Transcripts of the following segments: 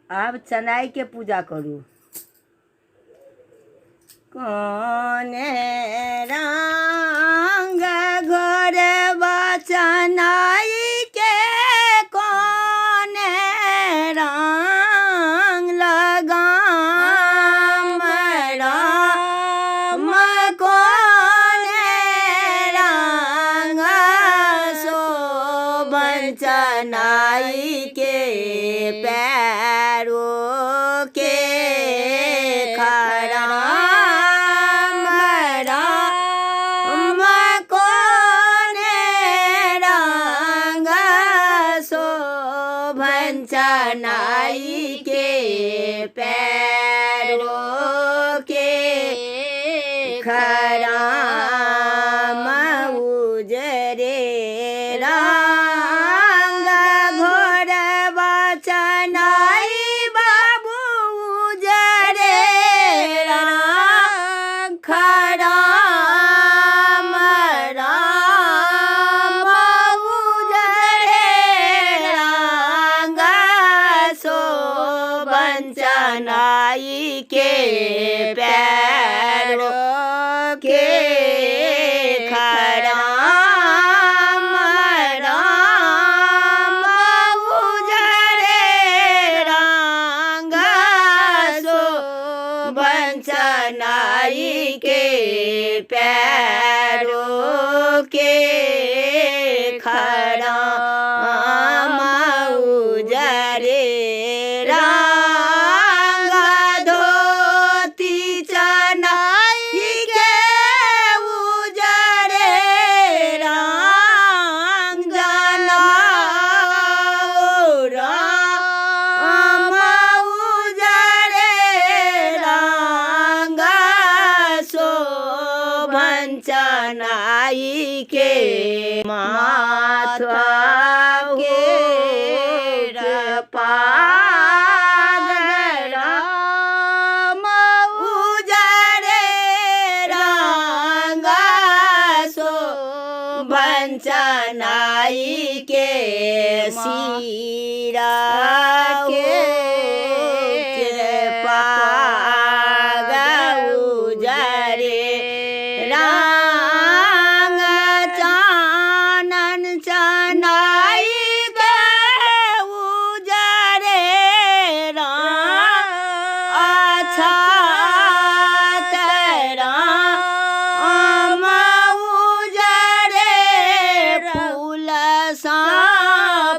अब चनाई के पूजा करू। कोने रंग घर चनाई के कोने रंग लगाम राम कोने रंग शोभन चनाई के पैरों के खराम राम कोने रंग शोभन चनाई के पैरों के खराम उजरे रंग घोड़वा चनाई बाबू उजरे रंग खराम राम उजरे रंग शोभन चनाई के पैरों के खराम राम उजरे रंग शोभन चनाई के पैरों के खराम उजरे रंग धोती चनाई के उजरे रंग जनाओ राम उजरे रंग शोभन चनाई के माथा के राम उजरे रंग शोभन चनाई के सिरा के पाग उजरे रंग चानन चनाई के उजरे रंग अच्छा राम उजरे फूल सा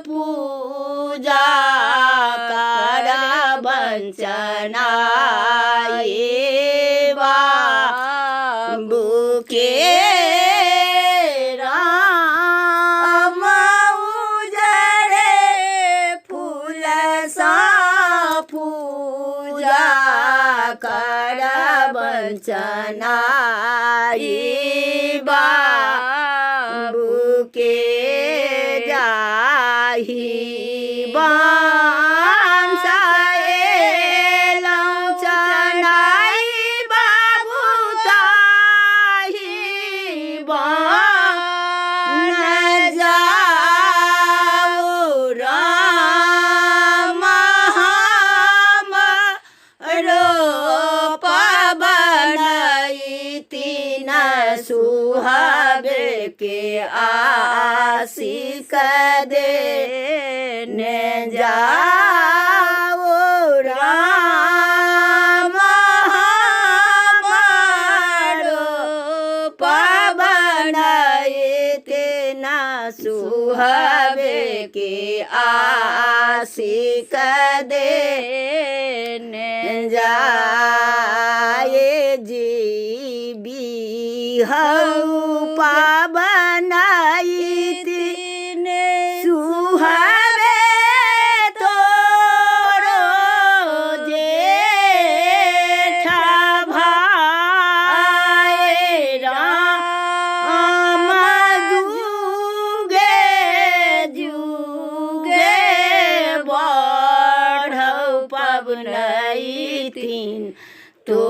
पूजा कर बंचनाई बाबू के राम उजरे फूल सा पूजा कर बंचनाई बाबू के जाही बंसाए चनाई बाबू ताही बन जाओ राम हम रोप बनई तीन सुहाबे के आशिक दे ने जाओ राम हमारो पवनई तीन सुहाबे के आशिक दे ने जाए जीबी हऊ पावनई तीन सुहाबे तोरो जेठा भाई राम जुगे जुगे बढ़ पवनई तीन तो